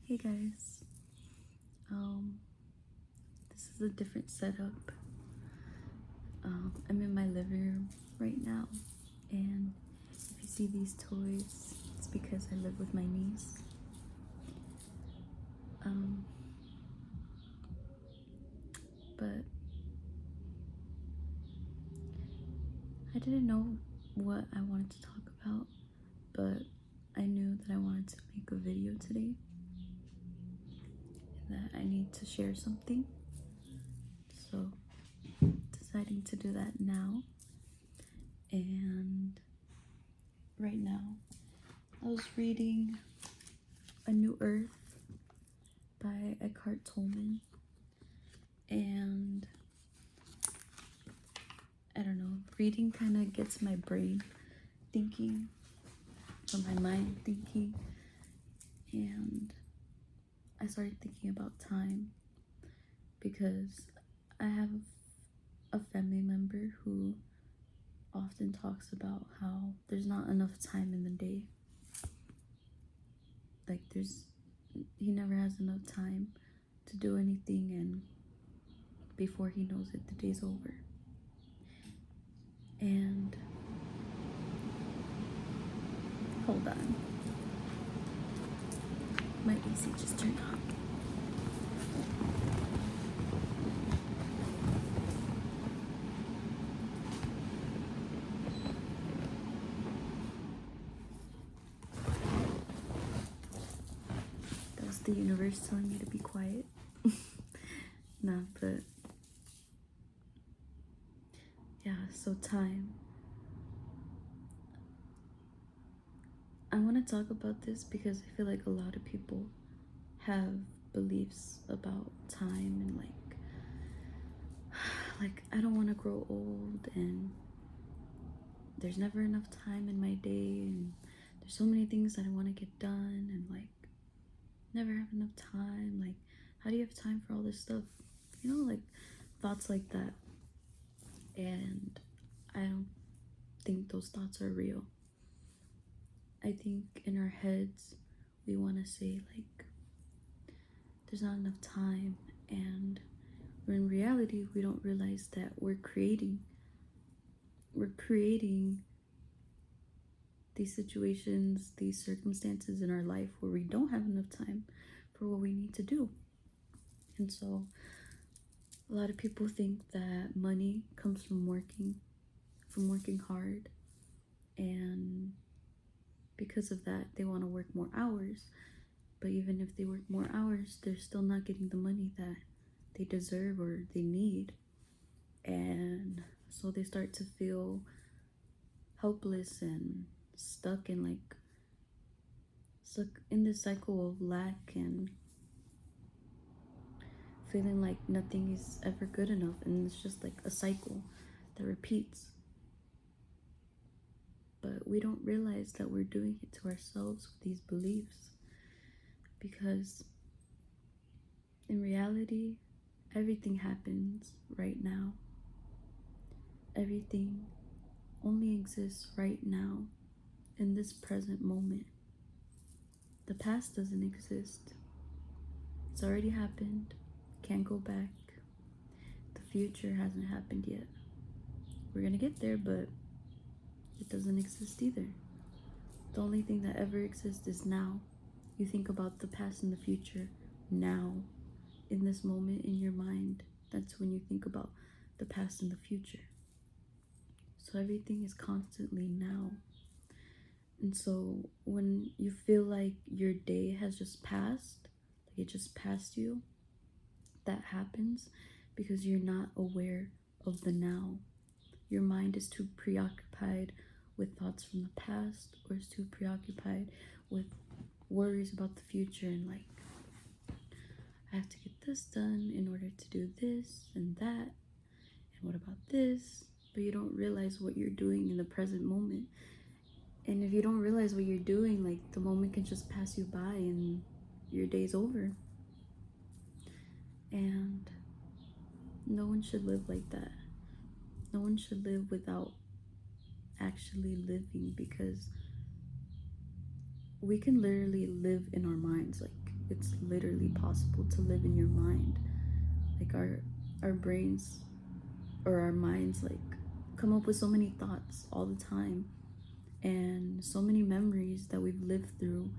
Hey guys, um, this is a different setup. I'm in my living room right now, and if you see these toys, it's because I live with my niece. Um, but I didn't know what I wanted to talk about, but I knew that I wanted to make a video today, and that I need to share something. So, deciding to do that now, and right now, I was reading A New Earth by Eckhart Tolle, and I don't know, reading kind of gets my brain thinking, or my mind thinking, and I started thinking about time because I have a family member who often talks about how there's not enough time in the day. Like, he never has enough time to do anything, and before he knows it, the day's over. And hold on, my AC just turned on. That was the universe telling me to be quiet. Nah, but yeah, so time. I want to talk about this because I feel like a lot of people have beliefs about time and like I don't want to grow old, and there's never enough time in my day, and there's so many things that I want to get done, and never have enough time. Like, how do you have time for all this stuff? Like thoughts like that. And I don't think those thoughts are real. I think in our heads we want to say like there's not enough time, and in reality we don't realize that we're creating these situations, these circumstances in our life where we don't have enough time for what we need to do. And so a lot of people think that money comes from working hard, and because of that they want to work more hours. But even if they work more hours, they're still not getting the money that they deserve or they need. And so they start to feel helpless and stuck in this cycle of lack, and feeling like nothing is ever good enough, and it's just like a cycle that repeats. But we don't realize that we're doing it to ourselves with these beliefs, because in reality everything happens right now. Everything only exists right now, in this present moment. The past doesn't exist. It's already happened. Can't go back. The future hasn't happened yet. We're gonna get there, but it doesn't exist either. The only thing that ever exists is now. You think about the past and the future now, in this moment in your mind. That's when you think about the past and the future. So everything is constantly now. And so when you feel like your day has just passed, like it just passed you, that happens because you're not aware of the now. Your mind is too preoccupied with thoughts from the past, or is too preoccupied with worries about the future, and like, I have to get this done in order to do this and that, and what about this? But you don't realize what you're doing in the present moment. And if you don't realize what you're doing, like, the moment can just pass you by and your day's over. And no one should live like that. No one should live without actually living, because we can literally live in our minds. Like, it's literally possible to live in your mind. Like our brains or our minds like come up with so many thoughts all the time, and so many memories that we've lived through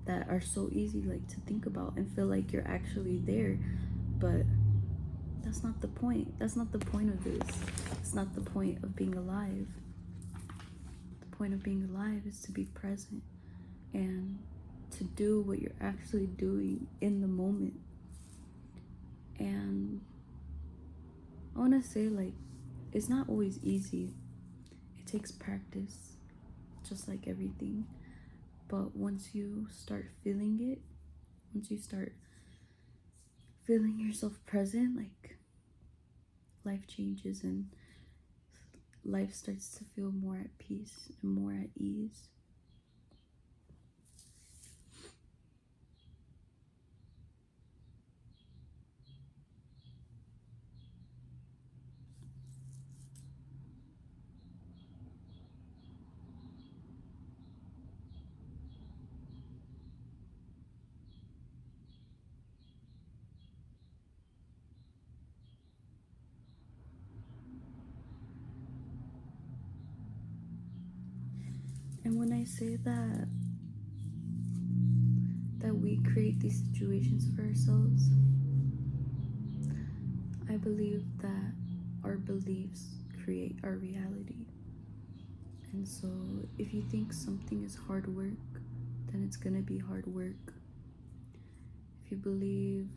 that are so easy like to think about and feel like you're actually there. But that's not the point. That's not the point of this. It's not the point of being alive. The point of being alive is to be present and to do what you're actually doing in the moment. And I want to say, like, it's not always easy. It takes practice, just like everything. But once you start feeling it, once you start feeling yourself present, like, life changes and life starts to feel more at peace and more at ease. And when I say that we create these situations for ourselves, I believe that our beliefs create our reality. And so if you think something is hard work, then it's gonna be hard work. If you believe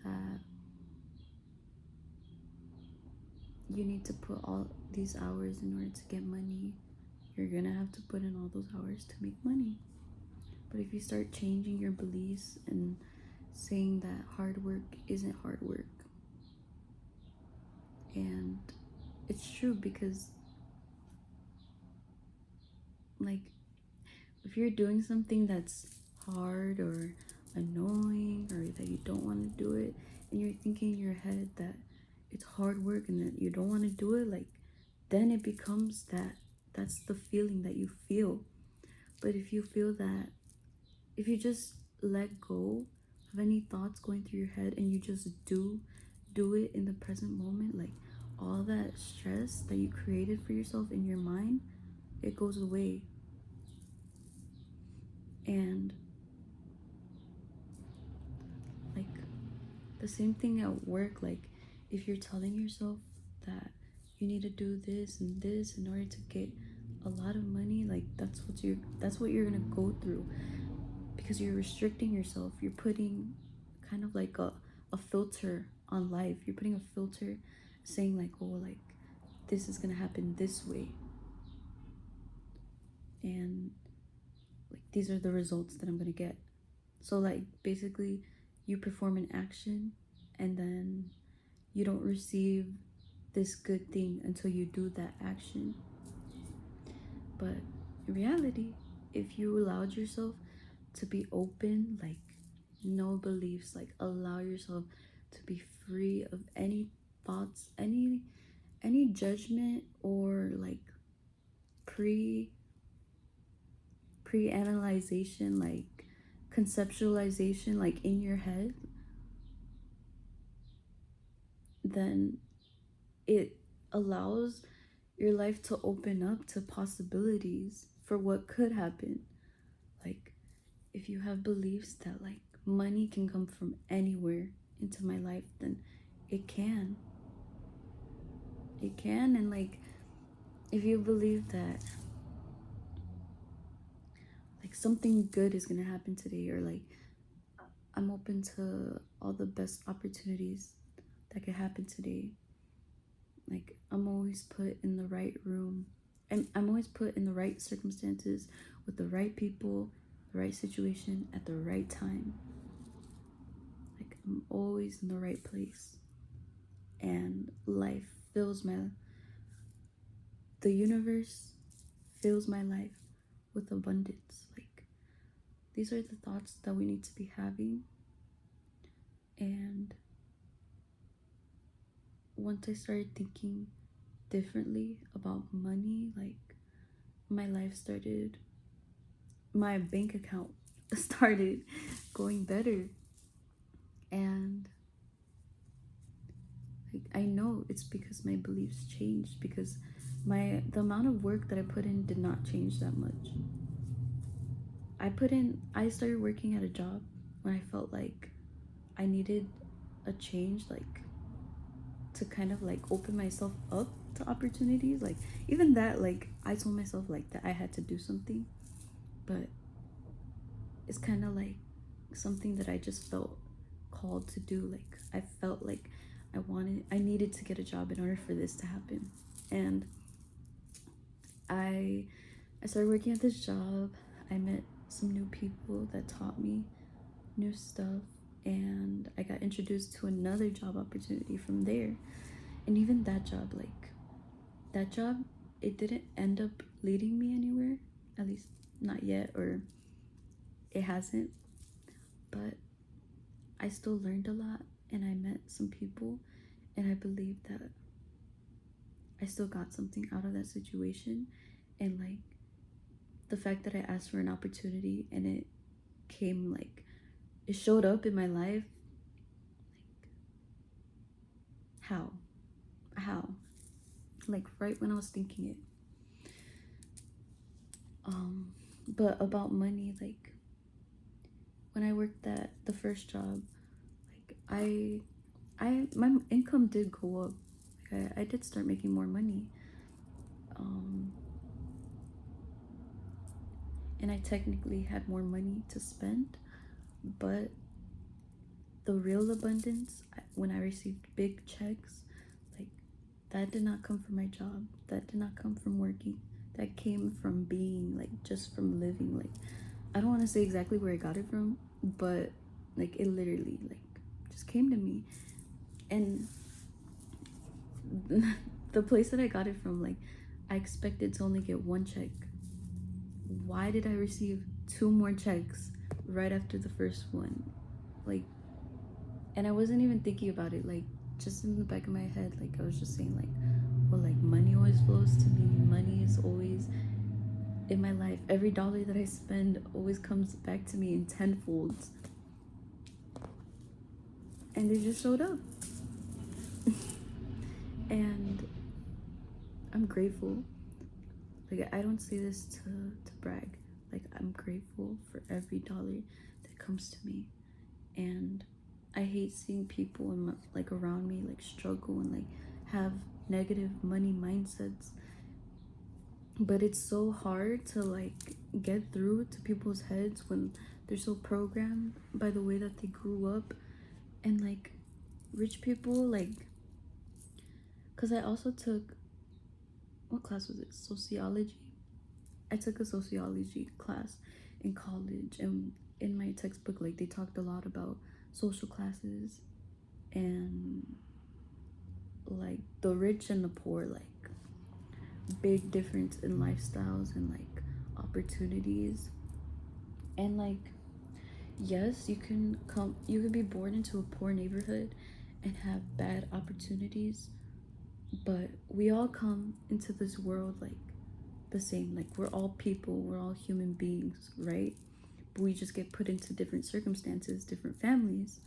that you need to put all these hours in order to get money, you're gonna have to put in all those hours to make money. But if you start changing your beliefs and saying that hard work isn't hard work, and it's true, because like if you're doing something that's hard or annoying or that you don't want to do it, and you're thinking in your head that it's hard work and that you don't want to do it, like then it becomes that's the feeling that you feel. But if you feel that, if you just let go of any thoughts going through your head and you just do it in the present moment, like all that stress that you created for yourself in your mind, it goes away. And like the same thing at work, like if you're telling yourself that you need to do this and this in order to get a lot of money, like that's what you're gonna go through, because you're restricting yourself. You're putting kind of like a filter on life. You're putting a filter saying like, oh, like this is gonna happen this way, and like these are the results that I'm gonna get. So like basically you perform an action and then you don't receive this good thing until you do that action. But in reality, if you allowed yourself to be open, like no beliefs, like allow yourself to be free of any thoughts, any judgment or like pre analyzation, like conceptualization, like in your head, then it allows your life to open up to possibilities for what could happen. Like if you have beliefs that like money can come from anywhere into my life, then it can. It can. And like if you believe that like something good is gonna happen today, or like I'm open to all the best opportunities that could happen today, like I'm always put in the right room and I'm always put in the right circumstances with the right people, the right situation at the right time. Like I'm always in the right place, and life fills the universe fills my life with abundance. Like these are the thoughts that we need to be having. And once I started thinking differently about money, like my life started, my bank account started going better. And like, I know it's because my beliefs changed, because the amount of work that I put in did not change that much. I started working at a job when I felt like I needed a change, like to kind of like open myself up to opportunities. Like even that, like I told myself like that I had to do something, but it's kind of like something that I just felt called to do. Like I felt like I needed to get a job in order for this to happen. And I started working at this job. I met some new people that taught me new stuff, and I got introduced to another job opportunity from there. And even that job, it didn't end up leading me anywhere, at least not yet, or it hasn't. But I still learned a lot, and I met some people, and I believe that I still got something out of that situation. And like the fact that I asked for an opportunity and it came, like it showed up in my life. Like how like right when I was thinking it. But about money, like when I worked at the first job, like my income did go up. Like I did start making more money. And I technically had more money to spend, but the real abundance, when I received big checks, like that did not come from my job. That did not come from working. That came from being, like just from living. Like I don't want to say exactly where I got it from, but like it literally like just came to me. And the place that I got it from, like I expected to only get one check. Why did I receive two more checks right after the first one? Like, and I wasn't even thinking about it. Like just in the back of my head, like I was just saying like, well, like money always flows to me. Money is always in my life. Every dollar that I spend always comes back to me in tenfolds. And they just showed up. And I'm grateful. Like I don't say this to brag. Like I'm grateful for every dollar that comes to me. And I hate seeing people like around me like struggle and like have negative money mindsets. But it's so hard to like get through to people's heads when they're so programmed by the way that they grew up. And like rich people, like, because I also took, what class was it? Sociology. I took a sociology class in college, and in my textbook, like they talked a lot about social classes and like the rich and the poor, like big difference in lifestyles and like opportunities. And like yes, you can be born into a poor neighborhood and have bad opportunities, but we all come into this world like the same. Like we're all people, we're all human beings, right? But we just get put into different circumstances, different families.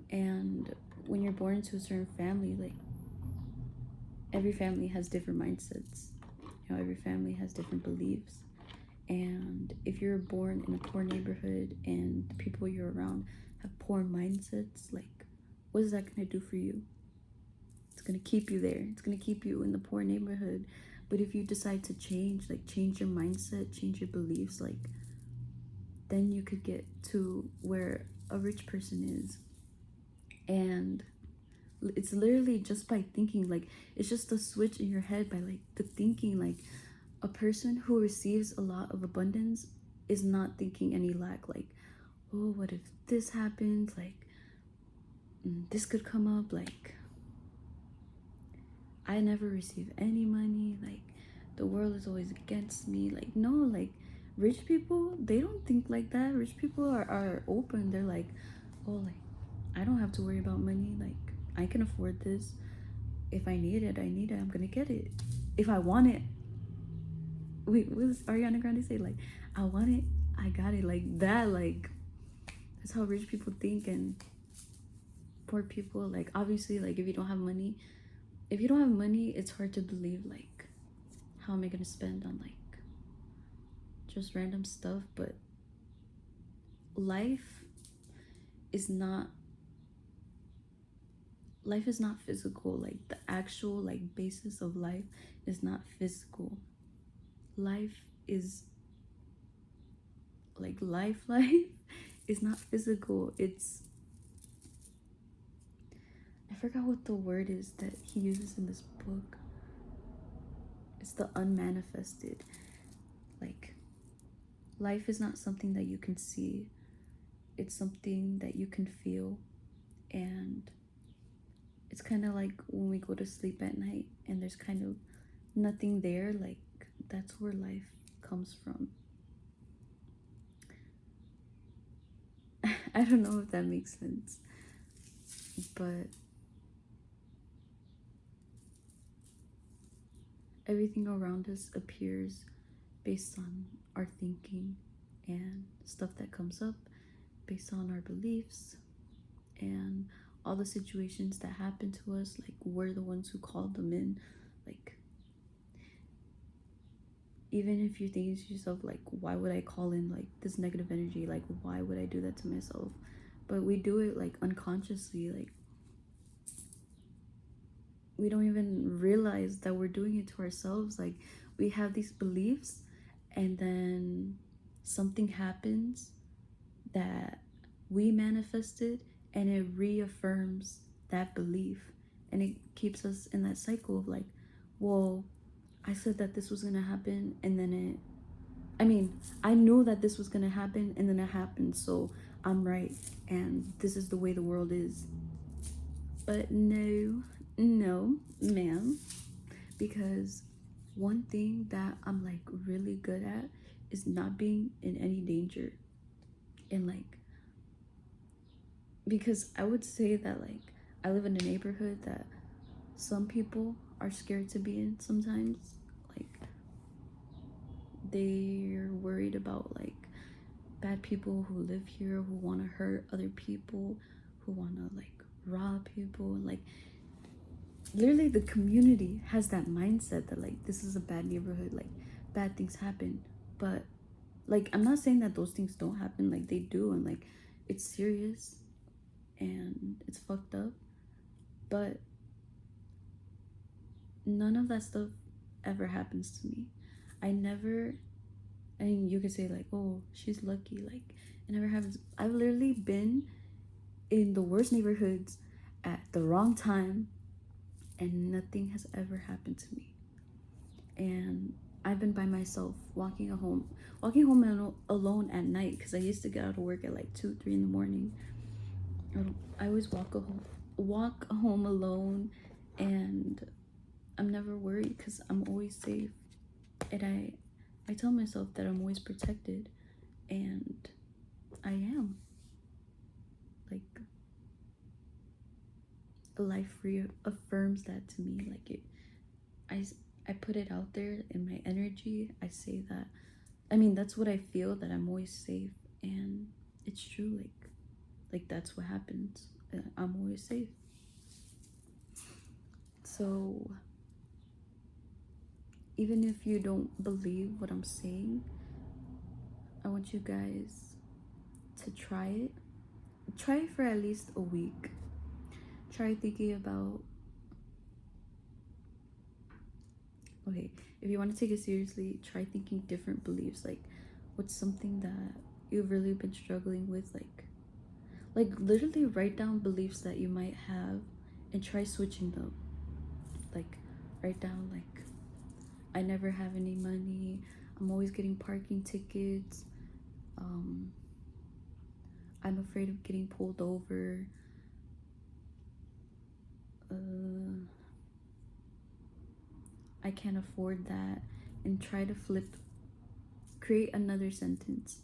And when you're born into a certain family, like every family has different mindsets. You know, every family has different beliefs. And if you're born in a poor neighborhood and the people you're around have poor mindsets, like what is that going to do for you? It's going to keep you there. It's going to keep you in the poor neighborhood. But if you decide to change, like change your mindset, change your beliefs, like then you could get to where a rich person is. And it's literally just by thinking, like it's just a switch in your head by like the thinking. Like a person who receives a lot of abundance is not thinking any lack. Like, oh, what if this happens? Like this could come up. Like I never receive any money. Like the world is always against me. Like no, like rich people, they don't think like that. Rich people are open. They're like, oh, like I don't have to worry about money. Like I can afford this. If I need it, I need it. I'm gonna get it. If I want it. Wait, what does Ariana Grande say? Like, I want it, I got it like that. Like, that's how rich people think. And poor people, like, obviously, like, if you don't have money, it's hard to believe, like, how am I gonna spend on, like, just random stuff. But life is not physical. Like, the actual, like, basis of life is not physical. Life is like life is not physical. It's, I forgot what the word is that he uses in this book. It's the unmanifested. Like, life is not something that you can see, it's something that you can feel. And it's kind of like when we go to sleep at night and there's kind of nothing there. Like, that's where life comes from. I don't know if that makes sense, but everything around us appears based on our thinking, and stuff that comes up based on our beliefs, and all the situations that happen to us, like, we're the ones who called them in. Like, even if you're thinking to yourself, like, why would I call in, like, this negative energy? Like, why would I do that to myself? But we do it, like, unconsciously. Like, we don't even realize that we're doing it to ourselves. Like, we have these beliefs, and then something happens that we manifested, and it reaffirms that belief, and it keeps us in that cycle of, like, well, I said that this was gonna happen, and then I knew that this was gonna happen, and then it happened, so I'm right, and this is the way the world is. But no, no, ma'am, because one thing that I'm, like, really good at is not being in any danger. And, like, because I would say that, like, I live in a neighborhood that some people are scared to be in sometimes. Like, they're worried about, like, bad people who live here, who want to hurt other people, who want to, like, rob people. Like, literally the community has that mindset that, like, this is a bad neighborhood, like, bad things happen. But, like, I'm not saying that those things don't happen, like, they do, and, like, it's serious and it's fucked up. But none of that stuff ever happens to me. I never, I mean, you could say, like, oh, she's lucky. Like, it never happens. I've literally been in the worst neighborhoods at the wrong time, and nothing has ever happened to me. And I've been by myself, walking home alone at night, because I used to get out of work at, like, 2, 3 in the morning. I always walk home alone, and I'm never worried because I'm always safe. And I tell myself that I'm always protected, and I am. Like, life reaffirms that to me. Like, I put it out there in my energy. I say that, I mean, that's what I feel, that I'm always safe, and it's true. Like, that's what happens. I'm always safe. So even if you don't believe what I'm saying, I want you guys to try it. Try it for at least a week. Try thinking about, okay, if you want to take it seriously, try thinking different beliefs. Like, what's something that you've really been struggling with? Like, literally write down beliefs that you might have and try switching them. Like, write down, like, I never have any money, I'm always getting parking tickets, I'm afraid of getting pulled over, I can't afford that. And try to create another sentence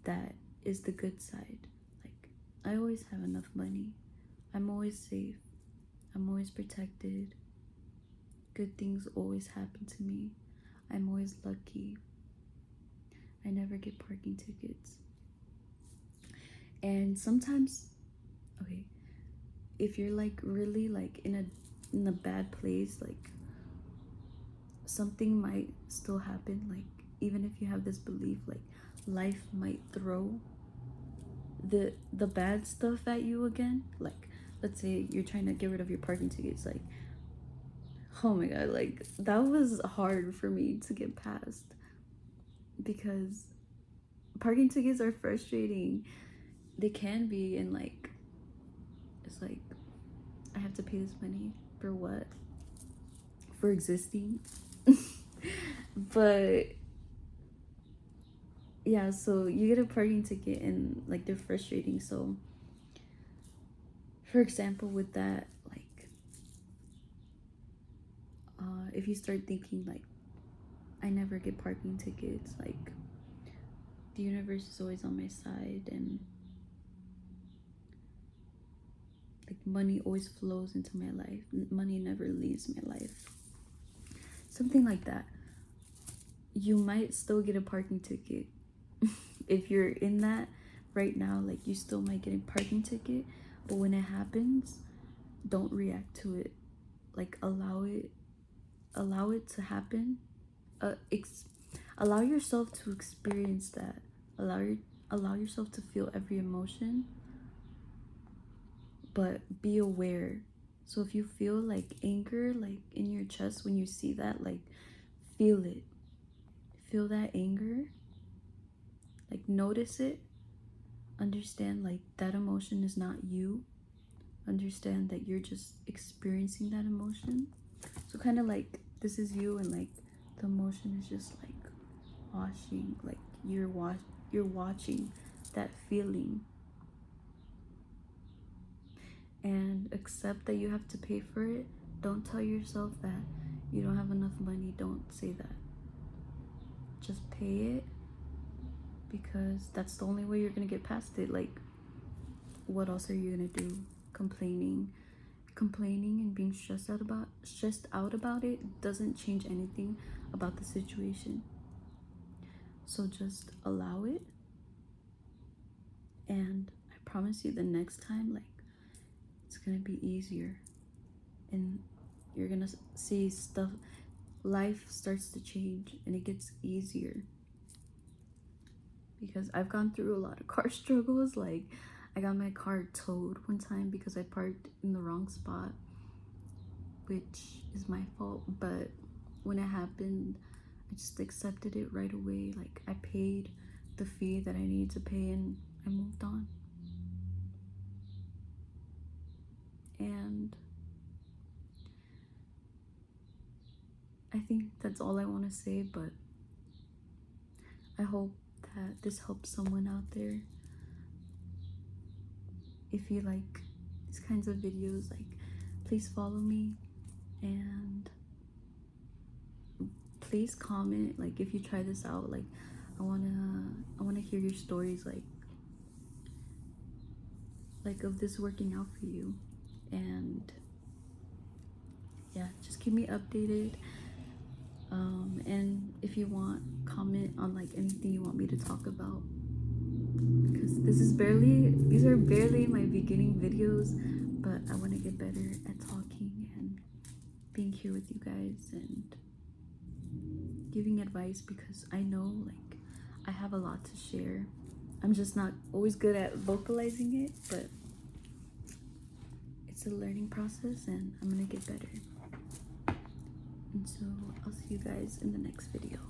that is the good side. Like, I always have enough money, I'm always safe, I'm always protected, good things always happen to me, I'm always lucky, I never get parking tickets. And sometimes, okay, if you're like really like in a bad place, like something might still happen. Like even if you have this belief, like life might throw the bad stuff at you again. Like let's say you're trying to get rid of your parking tickets. Like, oh my god, like that was hard for me to get past, because parking tickets are frustrating. They can be, and like it's like I have to pay this money for what? For existing. But yeah, so you get a parking ticket and like they're frustrating. So for example, with that, like if you start thinking like I never get parking tickets, like the universe is always on my side, and like money always flows into my life, money never leaves my life, something like that, you might still get a parking ticket. If you're in that right now, like you still might get a parking ticket. But when it happens, don't react to it. Like allow it to happen. Allow yourself to experience that. Allow yourself to feel every emotion, but be aware. So if you feel like anger like in your chest when you see that, like feel it. Feel that anger. Like notice it. Understand like that emotion is not you. Understand that you're just experiencing that emotion. So kind of like this is you, and like the emotion is just like washing, like you're watching that feeling, and accept that you have to pay for it. Don't tell yourself that you don't have enough money. Don't say that. Just pay it, because that's the only way you're gonna get past it. Like what else are you gonna do? Complaining and being stressed out about it doesn't change anything about the situation. So just allow it, and I promise you the next time, like it's gonna be easier, and you're gonna see stuff, life starts to change and it gets easier. Because I've gone through a lot of car struggles. Like I got my car towed one time because I parked in the wrong spot, which is my fault. But when it happened, I just accepted it right away. Like I paid the fee that I needed to pay, and I moved on. And I think that's all I want to say, but I hope that this helps someone out there. If you like these kinds of videos, like please follow me, and please comment like if you try this out. Like I wanna hear your stories, like of this working out for you. And yeah, just keep me updated. And if you want, comment on like anything you want me to talk about, because these are barely my beginning videos, but I want to get better at talking and being here with you guys and giving advice, because I know like I have a lot to share. I'm just not always good at vocalizing it, but it's a learning process and I'm gonna get better. And so I'll see you guys in the next video.